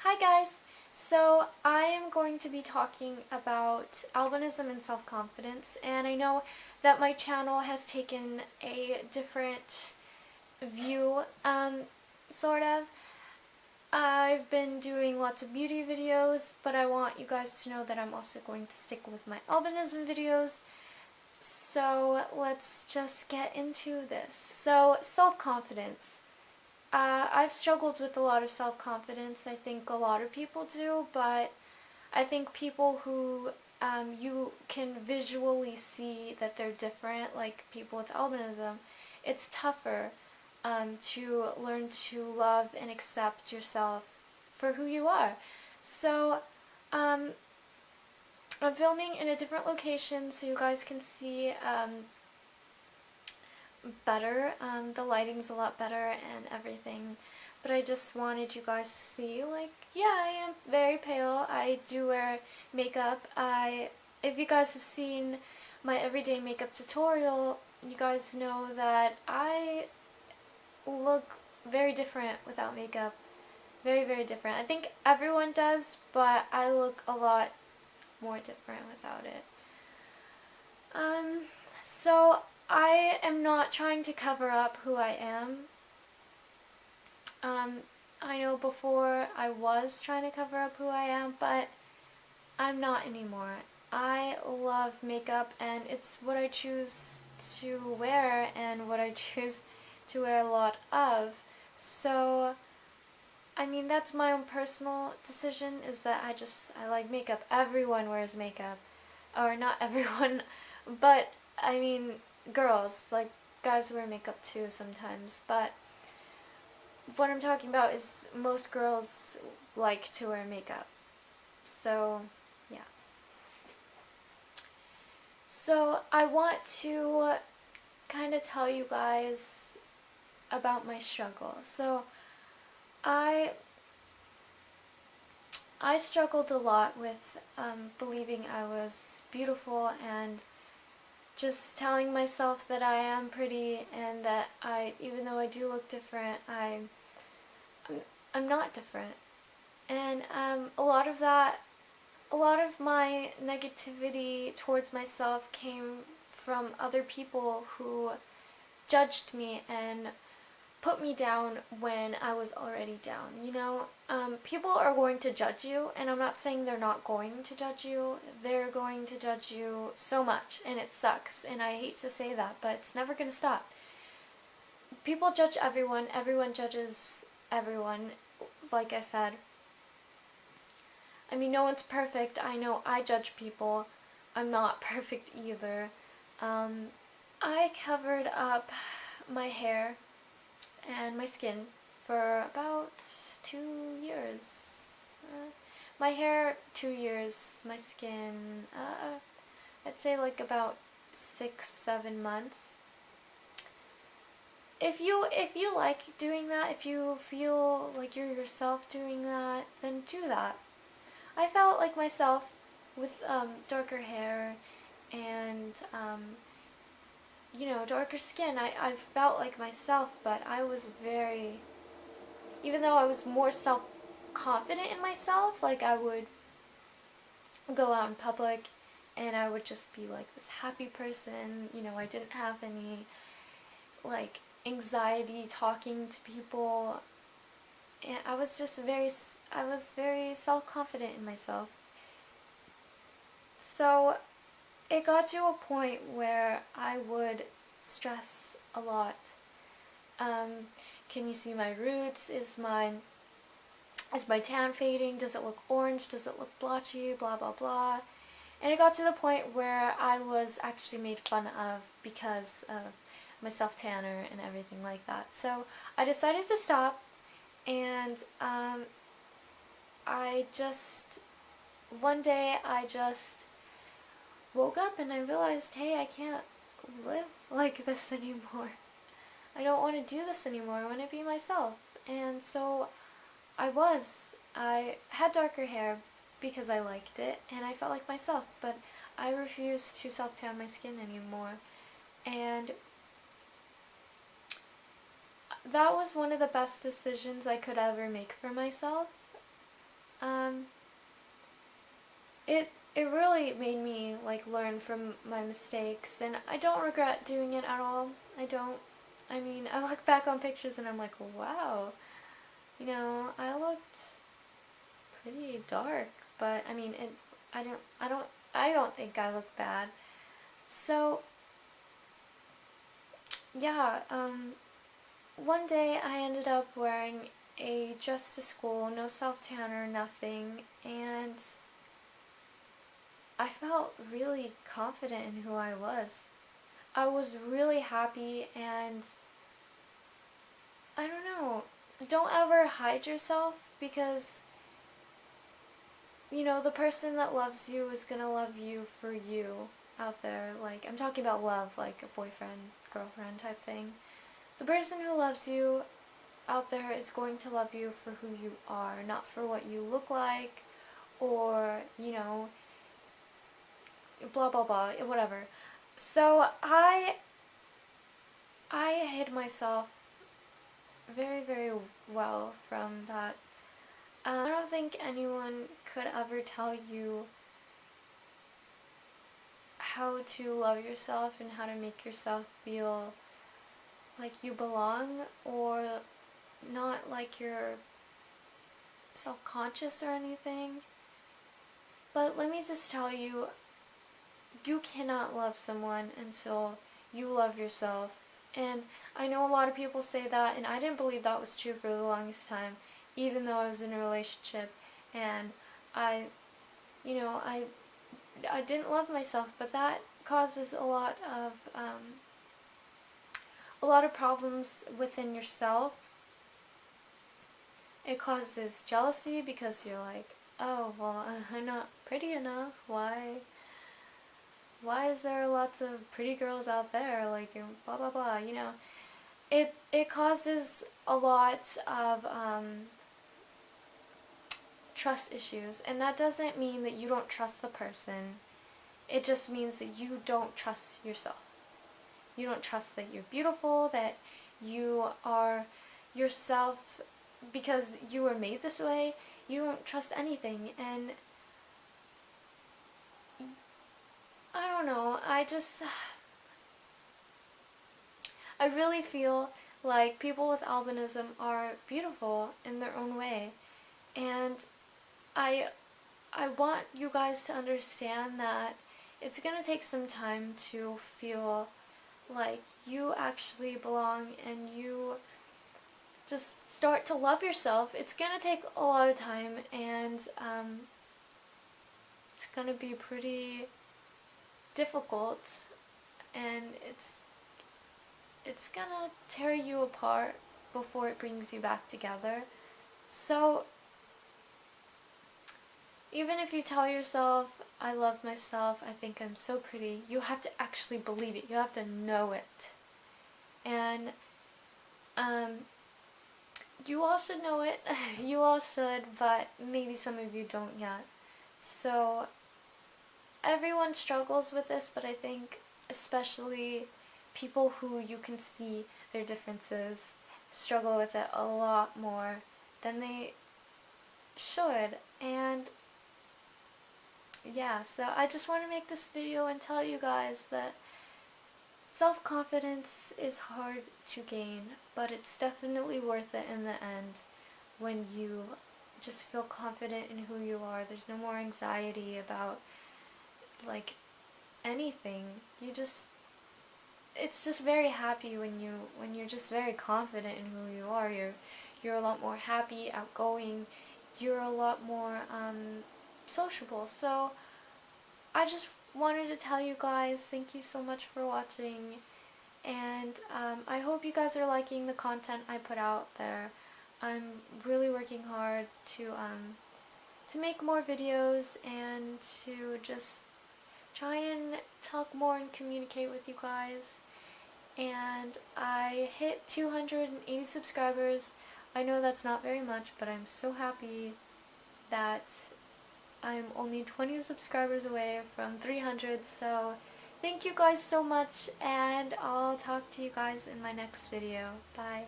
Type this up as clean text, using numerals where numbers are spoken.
Hi guys! So I am going to be talking about albinism and self-confidence, and I know that my channel has taken a different view, sort of. I've been doing lots of beauty videos, but I want you guys to know that I'm also going to stick with my albinism videos. So let's just get into this. So self-confidence. I've struggled with a lot of self-confidence. I think a lot of people do, but I think people who you can visually see that they're different, like people with albinism, it's tougher to learn to love and accept yourself for who you are. So um, I'm filming in a different location so you guys can see better. The lighting's a lot better and everything. But I just wanted you guys to see, like, yeah, I am very pale. I do wear makeup. If you guys have seen my everyday makeup tutorial, you guys know that I look very different without makeup. Very, very different. I think everyone does, but I look a lot more different without it. So I am not trying to cover up who I am. I know before I was trying to cover up who I am, but I'm not anymore. I love makeup and it's what I choose to wear and what I choose to wear a lot of. So, I mean, that's my own personal decision, is that I like makeup. Everyone wears makeup. Or not everyone, but I mean, girls, like, guys wear makeup too sometimes, but what I'm talking about is most girls like to wear makeup. So, yeah. So, I want to kind of tell you guys about my struggle. So, I I struggled a lot with believing I was beautiful and just telling myself that I am pretty and that even though I do look different, I'm not different. And a lot of my negativity towards myself came from other people who judged me and put me down when I was already down, you know? People are going to judge you, and I'm not saying they're not going to judge you. They're going to judge you so much, and it sucks, and I hate to say that, but it's never going to stop. People judge everyone. Everyone judges everyone, like I said. I mean, no one's perfect. I know I judge people. I'm not perfect either. I covered up my hair and my skin for about 2 years. My hair, 2 years. My skin, I'd say like about 6-7 months. If you like doing that, if you feel like you're yourself doing that, then do that. I felt like myself with darker hair and darker skin. I felt like myself, but I was very, even though I was more self-confident in myself, like I would go out in public and I would just be like this happy person, I didn't have any like anxiety talking to people, and I was very self-confident in myself. So it got to a point where I would stress a lot. Can you see my roots? Is my tan fading? Does it look orange? Does it look blotchy? Blah blah blah. And it got to the point where I was actually made fun of because of my self-tanner and everything like that. So I decided to stop, and one day I just woke up and I realized, hey, I can't live like this anymore. I don't want to do this anymore. I want to be myself. And so I had darker hair because I liked it and I felt like myself, but I refused to self-tan my skin anymore. And that was one of the best decisions I could ever make for myself. um, it really made me like learn from my mistakes, and I don't regret doing it at all. I don't. I mean, I look back on pictures and I'm like, wow, you know, I looked pretty dark, but I mean, I don't think I look bad. So, yeah, one day I ended up wearing a dress to school, no self-tan or nothing, and I felt really confident in who I was. I was really happy, and I don't know, don't ever hide yourself, because you know, the person that loves you is gonna love you for you out there. Like, I'm talking about love, like a boyfriend, girlfriend type thing. The person who loves you out there is going to love you for who you are, not for what you look like, or, you know, blah blah blah, whatever. So I hid myself very, very well from that. I don't think anyone could ever tell you how to love yourself and how to make yourself feel like you belong, or not like you're self-conscious or anything. But let me just tell you, you cannot love someone until you love yourself. And I know a lot of people say that, and I didn't believe that was true for the longest time, even though I was in a relationship and I, you know, I didn't love myself, but that causes a lot of problems within yourself. It causes jealousy because you're like, oh, well, I'm not pretty enough. Why is there lots of pretty girls out there? Like, blah blah blah. You know, it causes a lot of trust issues, and that doesn't mean that you don't trust the person. It just means that you don't trust yourself. You don't trust that you're beautiful, that you are yourself because you were made this way. You don't trust anything, and I don't know, I really feel like people with albinism are beautiful in their own way, and I want you guys to understand that it's gonna take some time to feel like you actually belong and you just start to love yourself. It's gonna take a lot of time, and it's gonna be pretty difficult, and it's gonna tear you apart before it brings you back together. So even if you tell yourself, I love myself, I think I'm so pretty, you have to actually believe it. You have to know it. And you all should know it. You all should, but maybe some of you don't yet. So everyone struggles with this, but I think especially people who you can see their differences struggle with it a lot more than they should. And yeah, so I just want to make this video and tell you guys that self-confidence is hard to gain, but it's definitely worth it in the end when you just feel confident in who you are. There's no more anxiety about like anything. It's just very happy when you're just very confident in who you are. You're a lot more happy, outgoing. You're a lot more sociable. So I just wanted to tell you guys, thank you so much for watching, and I hope you guys are liking the content I put out there. I'm really working hard to make more videos and to just try and talk more and communicate with you guys. And I hit 280 subscribers. I know that's not very much, but I'm so happy that I'm only 20 subscribers away from 300, so thank you guys so much, and I'll talk to you guys in my next video. Bye.